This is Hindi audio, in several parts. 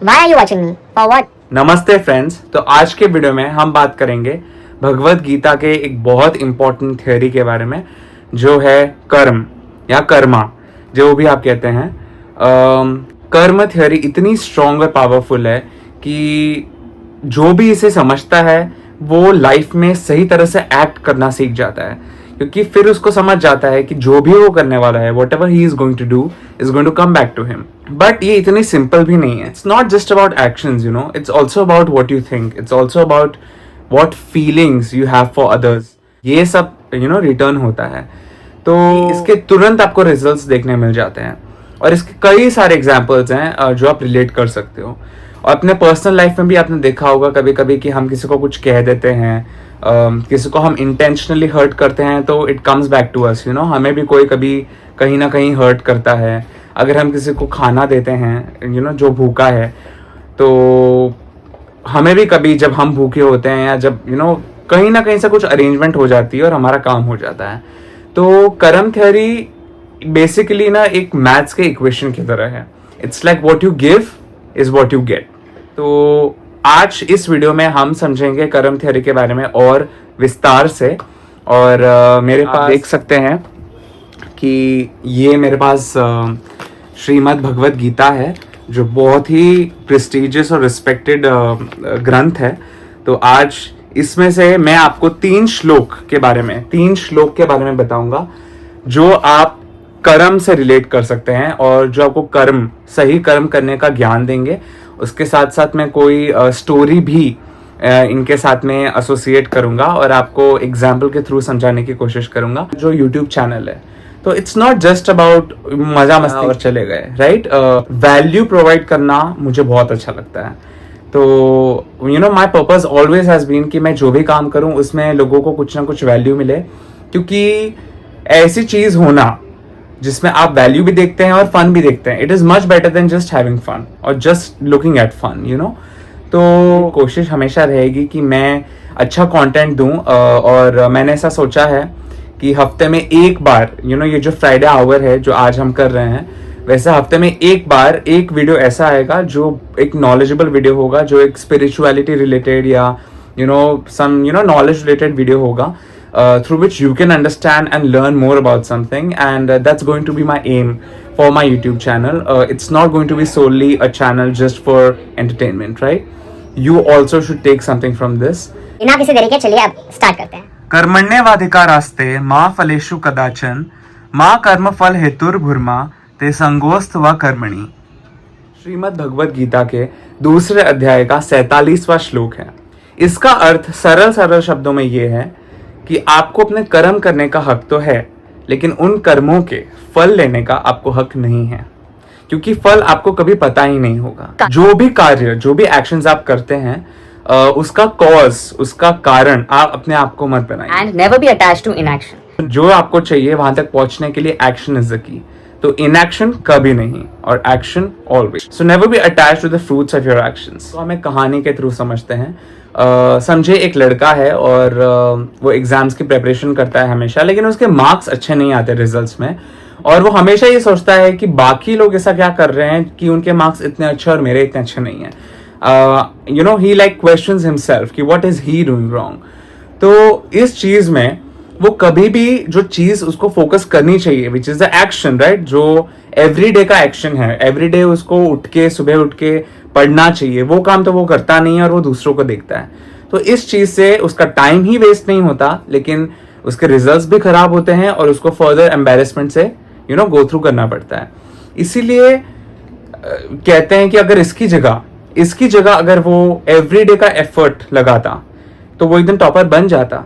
Why are you watching me? For what? नमस्ते फ्रेंड्स। तो आज के वीडियो में हम बात करेंगे भगवत गीता के एक बहुत इंपॉर्टेंट थ्योरी के बारे में, जो है कर्म या कर्मा, जो भी आप कहते हैं। कर्म थ्योरी इतनी स्ट्रॉन्ग और पावरफुल है कि जो भी इसे समझता है वो लाइफ में सही तरह से एक्ट करना सीख जाता है, क्योंकि फिर उसको समझ जाता है कि जो भी वो करने वाला है, whatever he is going to do is going to come back to him. But ये इतनी सिंपल भी नहीं है। It's not just about actions, you know, it's also about what you think, it's also about what feelings you have for others. ये सब रिटर्न होता है, तो इसके तुरंत आपको रिजल्ट्स देखने मिल जाते हैं। और इसके कई सारे एग्जाम्पल्स हैं जो आप रिलेट कर सकते हो। और अपने पर्सनल लाइफ में भी आपने देखा होगा कभी कभी कि हम किसी को कुछ कह देते हैं, किसी को हम इंटेंशनली हर्ट करते हैं, तो it comes back to us. हमें भी कोई कभी कहीं ना कहीं हर्ट करता है। अगर हम किसी को खाना देते हैं जो भूखा है, तो हमें भी कभी, जब हम भूखे होते हैं या जब कहीं ना कहीं से कुछ अरेंजमेंट हो जाती है और हमारा काम हो जाता है। तो कर्म थ्योरी बेसिकली ना एक मैथ्स के इक्वेशन की तरह है। It's like what you give is what you get. तो आज इस वीडियो में हम समझेंगे कर्म थ्योरी के बारे में और विस्तार से। और मेरे पास देख सकते हैं कि ये मेरे पास श्रीमद् भगवत गीता है, जो बहुत ही प्रेस्टिजियस और रिस्पेक्टेड ग्रंथ है। तो आज इसमें से मैं आपको तीन श्लोक के बारे में बताऊंगा, जो आप कर्म से रिलेट कर सकते हैं और जो आपको सही कर्म करने का ज्ञान देंगे। उसके साथ साथ मैं कोई स्टोरी भी इनके साथ में एसोसिएट करूंगा और आपको एग्जाम्पल के थ्रू समझाने की कोशिश करूंगा। जो यूट्यूब चैनल है, तो इट्स नॉट जस्ट अबाउट मजा मस्ती और चले गए, राइट। वैल्यू प्रोवाइड करना मुझे बहुत अच्छा लगता है। तो my purpose always has been कि मैं जो भी काम करूं उसमें लोगों को कुछ ना कुछ वैल्यू मिले, क्योंकि ऐसी चीज होना जिसमें आप वैल्यू भी देखते हैं और फन भी देखते हैं, it is much better than just having fun और जस्ट लुकिंग एट फन। तो कोशिश हमेशा रहेगी कि मैं अच्छा कंटेंट दूं। और मैंने ऐसा सोचा है कि हफ्ते में एक बार, ये जो फ्राइडे आवर है जो आज हम कर रहे हैं, वैसे हफ्ते में एक बार एक वीडियो ऐसा आएगा जो एक नॉलेजेबल वीडियो होगा, जो एक स्पिरिचुअलिटी रिलेटेड या सम नॉलेज रिलेटेड वीडियो होगा, through which you can understand and learn more about something, and that's going to be my aim for my YouTube channel. It's not going to be solely a channel just for entertainment, right? You also should take something from this. बिना किसी देरी के चलिए अब स्टार्ट करते हैं। कर्मण्येवाधिकारास्ते मा फलेषु कदाचन मा कर्म फल हेतुर्भुर्मा ते संगोस्त व कर्मणि। श्रीमद् भगवत गीता के दूसरे अध्याय का 47वां श्लोक है। इसका अर्थ सरल शब्दों में ये है कि आपको अपने कर्म करने का हक तो है, लेकिन उन कर्मों के फल लेने का आपको हक नहीं है, क्योंकि फल आपको कभी पता ही नहीं होगा। जो भी कार्य, जो भी एक्शंस आप करते हैं, उसका कॉज, उसका कारण आप अपने आप को मत बनाइए। And never be attached to inaction. जो आपको चाहिए वहां तक पहुंचने के लिए एक्शन इज द की। तो इनएक्शन कभी नहीं और action always. So never be attached to the fruits of your actions. तो हम एक कहानी के थ्रू समझते हैं। समझे एक लड़का है और वो एग्जाम्स की प्रिपरेशन करता है हमेशा, लेकिन उसके मार्क्स अच्छे नहीं आते रिजल्ट्स में, और वो हमेशा ये सोचता है कि बाकी लोग ऐसा क्या कर रहे हैं कि उनके मार्क्स इतने अच्छे और मेरे इतने अच्छे नहीं हैं। ही लाइक क्वेश्चंस हिमसेल्फ कि what is he doing wrong. तो इस चीज में वो कभी भी जो चीज उसको फोकस करनी चाहिए, which is the action, right, जो एवरीडे का एक्शन है, एवरीडे उसको सुबह उठ के पढ़ना चाहिए, वो काम तो वो करता नहीं है और वो दूसरों को देखता है। तो इस चीज से उसका टाइम ही वेस्ट नहीं होता, लेकिन उसके रिजल्ट्स भी खराब होते हैं और उसको फर्दर एम्बेरसमेंट से गो थ्रू करना पड़ता है। इसीलिए कहते हैं कि अगर इसकी जगह अगर वो एवरीडे का एफर्ट लगाता तो वो एकदम टॉपर बन जाता,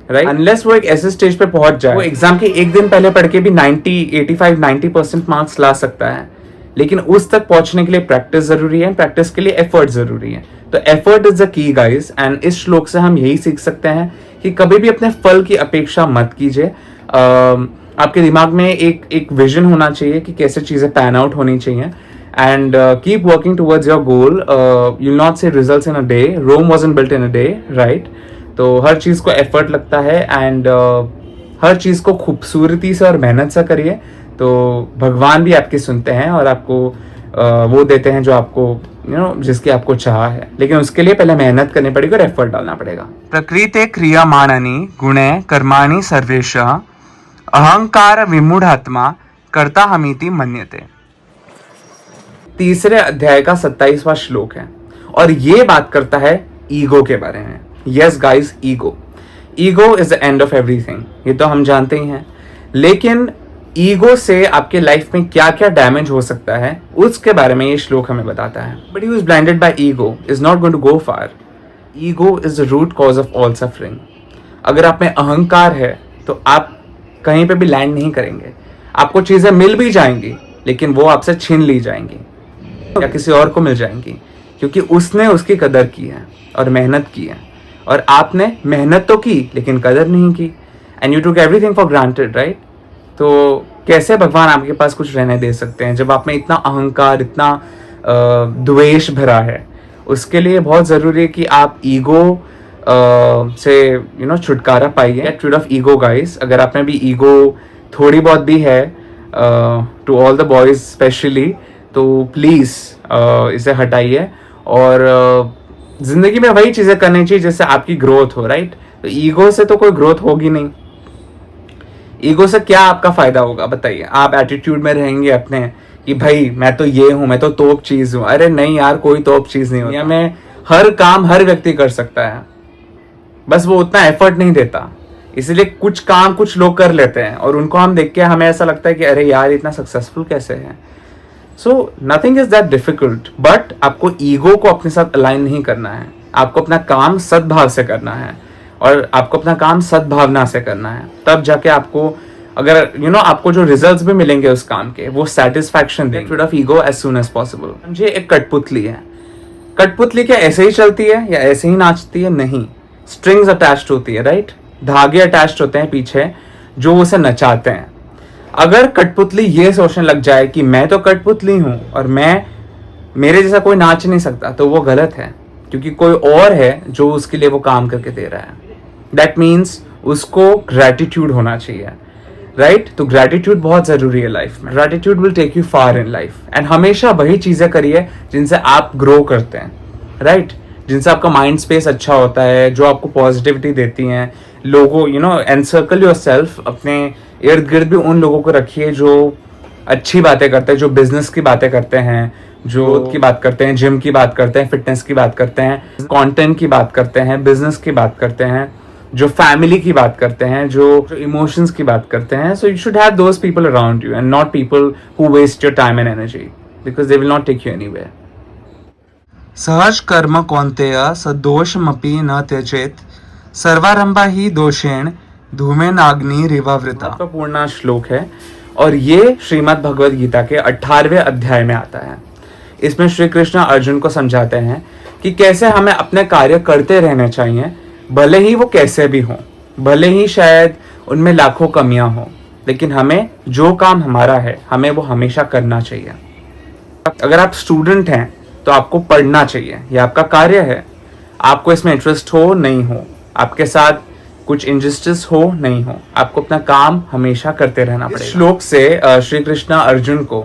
राइट। अनलेस वो एक ऐसे स्टेज पे पहुंच जाए, वो एग्जाम के एक दिन पहले पढ़ के भी 85-90% मार्क्स ला सकता है, लेकिन उस तक पहुंचने के लिए प्रैक्टिस जरूरी है, प्रैक्टिस के लिए एफर्ट जरूरी है। तो effort is the key guys. And इस श्लोक से हम यही सीख सकते हैं कि कभी भी अपने फल की अपेक्षा मत कीजिए। आपके दिमाग में एक विजन होना चाहिए कि कैसे चीजें पैन आउट होनी चाहिए, and keep working towards your goal. You will not see results in a day, Rome wasn't built in a day, right. तो हर चीज को एफर्ट लगता है, एंड हर चीज को खूबसूरती से और मेहनत से करिए, तो भगवान भी आपकी सुनते हैं और आपको वो देते हैं जो आपको जिसकी आपको चाह है, लेकिन उसके लिए पहले मेहनत करनी पड़ेगी और एफर्ट डालना पड़ेगा। प्रकृते क्रियमाणानि गुणे कर्माणि सर्वेशः अहंकार विमूढ़ात्मा कर्ता हमीति मन्यते। तीसरे अध्याय का 27वां श्लोक है और ये बात करता है ईगो के बारे में। Yes guys, ego is the end of everything, ये तो हम जानते ही हैं। लेकिन ईगो से आपके लाइफ में क्या क्या डैमेज हो सकता है उसके बारे में ये श्लोक हमें बताता है। But who is blinded by ego is not going to go far. Ego is the root cause of all suffering. अगर आप में अहंकार है तो आप कहीं पे भी लैंड नहीं करेंगे। आपको चीजें मिल भी जाएंगी लेकिन वो आपसे छीन ली जाएंगी या किसी और को मिल जाएंगी, क्योंकि उसने उसकी कदर की है और मेहनत की है, और आपने मेहनत तो की लेकिन कदर नहीं की। And you took everything for granted, right? तो कैसे भगवान आपके पास कुछ रहने दे सकते हैं जब आप में इतना अहंकार, इतना द्वेष भरा है। उसके लिए बहुत ज़रूरी है कि आप ईगो से छुटकारा पाइए। Get rid of ego guys. अगर आप में भी ईगो थोड़ी बहुत भी है, to all the boys specially, तो प्लीज़ इसे हटाइए और ज़िंदगी में वही चीज़ें करनी चाहिए जिससे आपकी ग्रोथ हो, राइट? तो ईगो से तो कोई ग्रोथ होगी नहीं। ईगो से क्या आपका फायदा होगा बताइए? आप एटीट्यूड में रहेंगे अपने कि भाई मैं तो ये हूं, मैं तो तोप चीज हूं। अरे नहीं यार, कोई तोप चीज नहीं होती। में हर काम हर व्यक्ति कर सकता है, बस वो उतना एफर्ट नहीं देता। इसलिए कुछ काम कुछ लोग कर लेते हैं और उनको हम देख के हमें ऐसा लगता है कि अरे यार इतना सक्सेसफुल कैसे है। So nothing is that difficult, but आपको ईगो को अपने साथ अलाइन नहीं करना है। आपको अपना काम सद्भाव से करना है और आपको अपना काम सद्भावना से करना है। तब जाके आपको, अगर आपको जो रिजल्ट्स भी मिलेंगे उस काम के, वो सेटिस्फैक्शन देंगे। Get rid of ego as soon as possible. समझिए एक कठपुतली है। कठपुतली क्या ऐसे ही चलती है या ऐसे ही नाचती है? नहीं, स्ट्रिंग्स अटैच्ड होती है, राइट? धागे अटैच्ड होते हैं पीछे जो उसे नचाते हैं। अगर कठपुतली ये सोचने लग जाए कि मैं तो कठपुतली हूं और मेरे जैसा कोई नाच नहीं सकता, तो वो गलत है, क्योंकि कोई और है जो उसके लिए वो काम करके दे रहा है। दैट मीन्स उसको ग्रैटिट्यूड होना चाहिए, राइट? तो ग्रैटिट्यूड बहुत जरूरी है लाइफ में। Gratitude will take you far in life. एंड हमेशा वही चीजें करिए जिनसे आप ग्रो करते हैं, राइट? जिनसे आपका माइंड स्पेस अच्छा होता है, जो आपको पॉजिटिविटी देती हैं। लोगों एनसर्कल योरसेल्फ। अपने इर्द गिर्द भी उन लोगों को रखिए जो अच्छी बातें करते हैं, जो बिजनेस की बातें करते हैं, जो ग्रोथ की बात करते हैं, जिम की बात करते हैं, फिटनेस की बात करते हैं, कंटेंट की बात करते हैं, बिजनेस की बात करते हैं, जो फैमिली की बात करते हैं, जो इमोशंस की बात करते हैं। So you should have those people around you and not people who waste your time and energy, because they will not take you anywhere. सहज कर्म कौन्तेय सदोषमपि न त्यजेत सर्वारंभा ही दोषेण धूमेनाग्नि रिवावृता। महत्वपूर्ण श्लोक है और ये श्रीमद् भगवद गीता के 18वें अध्याय में आता है। इसमें श्री कृष्ण अर्जुन को समझाते हैं कि कैसे हमें अपने कार्य करते रहने चाहिए, भले ही वो कैसे भी हों, भले ही शायद उनमें लाखों कमियां हों, लेकिन हमें जो काम हमारा है हमें वो हमेशा करना चाहिए। अगर आप स्टूडेंट हैं तो आपको पढ़ना चाहिए, यह आपका कार्य है। आपको इसमें इंटरेस्ट हो नहीं हो, आपके साथ कुछ इनजस्टिस हो नहीं हो, आपको अपना काम हमेशा करते रहना पड़ेगा। श्लोक से श्री कृष्ण अर्जुन को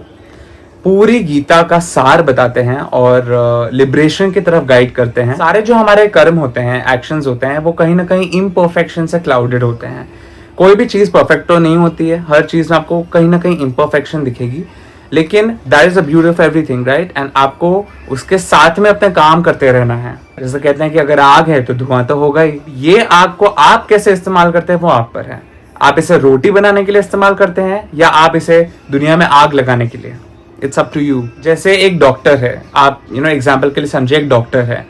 पूरी गीता का सार बताते हैं और लिबरेशन की तरफ गाइड करते हैं। सारे जो हमारे कर्म होते हैं, एक्शंस होते हैं, वो कहीं ना कहीं इम्परफेक्शन से क्लाउडेड होते हैं। कोई भी चीज परफेक्ट तो नहीं होती है, हर चीज में आपको कहीं ना कहीं इम्परफेक्शन दिखेगी, लेकिन that is the beauty of everything, right? And आपको उसके साथ में अपने काम करते रहना है। जैसे कहते हैं कि अगर आग है तो धुआं तो होगा ही। ये आग को आप कैसे इस्तेमाल करते हैं वो आप पर है। आप इसे रोटी बनाने के लिए इस्तेमाल करते हैं या आप इसे दुनिया में आग लगाने के लिए, इट्स अप टू यू। जैसे एक डॉक्टर है, आप एग्जाम्पल के लिए समझे, एक डॉक्टर है।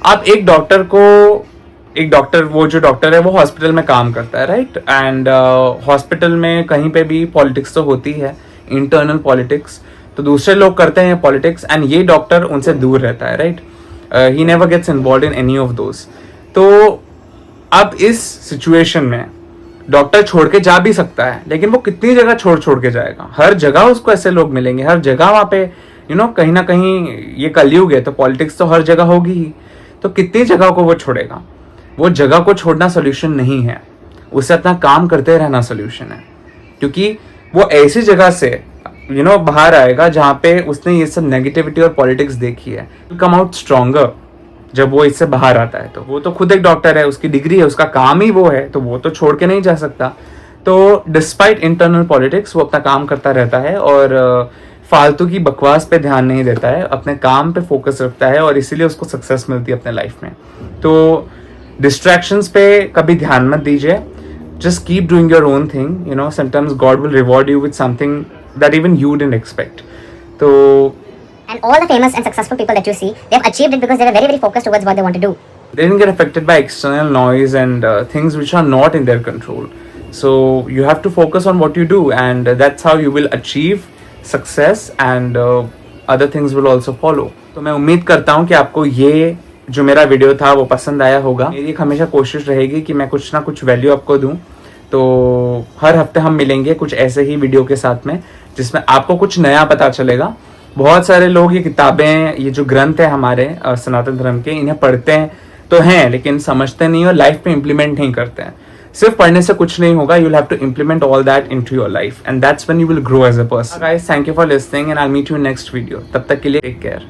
आप एक डॉक्टर वो जो डॉक्टर है वो हॉस्पिटल में काम करता है, राइट? एंड हॉस्पिटल में कहीं पे भी पॉलिटिक्स तो होती है, इंटरनल पॉलिटिक्स, तो दूसरे लोग करते हैं पॉलिटिक्स एंड ये डॉक्टर उनसे दूर रहता है, right? He never gets involve in any of those. तो अब इस सिचुएशन में डॉक्टर छोड़ के जा भी सकता है, लेकिन वो कितनी जगह छोड़ के जाएगा? हर जगह उसको ऐसे लोग मिलेंगे, हर जगह वहां पे कहीं ना कहीं ये कलयुग है तो पॉलिटिक्स तो हर जगह होगी ही। तो कितनी जगह को वो छोड़ेगा? वो जगह को छोड़ना सोल्यूशन नहीं है, उसे अपना काम करते रहना सोल्यूशन है। क्योंकि वो ऐसी जगह से बाहर आएगा जहाँ पे उसने ये सब नेगेटिविटी और पॉलिटिक्स देखी है, कम आउट स्ट्रॉन्गर जब वो इससे बाहर आता है। तो वो तो खुद एक डॉक्टर है, उसकी डिग्री है, उसका काम ही वो है, तो वो तो छोड़ के नहीं जा सकता। तो डिस्पाइट इंटरनल पॉलिटिक्स वो अपना काम करता रहता है और फालतू की बकवास पे ध्यान नहीं देता है, अपने काम पे फोकस रखता है और इसीलिए उसको सक्सेस मिलती है अपने लाइफ में। तो डिस्ट्रैक्शंस पे कभी ध्यान मत दीजिए, just keep doing your own thing. Sometimes God will reward you with something that even you didn't expect. So And all the famous and successful people that you see, they have achieved it because they were very, very focused towards what they want to do. they didn't get affected by external noise and things which are not in their control. So you have to focus on what you do, and that's how you will achieve success, and other things will also follow. तो मैं उम्मीद करता हूँ कि आपको ये जो मेरा वीडियो था वो पसंद आया होगा। मेरी एक हमेशा कोशिश रहेगी कि मैं कुछ ना कुछ वैल्यू आपको दूं। तो हर हफ्ते हम मिलेंगे कुछ ऐसे ही वीडियो के साथ में, जिसमें आपको कुछ नया पता चलेगा। बहुत सारे लोग ये किताबें, ये जो ग्रंथ है हमारे सनातन धर्म के, इन्हें पढ़ते हैं तो हैं लेकिन समझते नहीं और लाइफ में इम्प्लीमेंट नहीं करते हैं। सिर्फ पढ़ने से कुछ नहीं होगा, you will have to implement all that into your life, and that's when you will grow as a person. Guys, thank you for listening and I will meet you in next video. तब तक के लिए टेक केयर।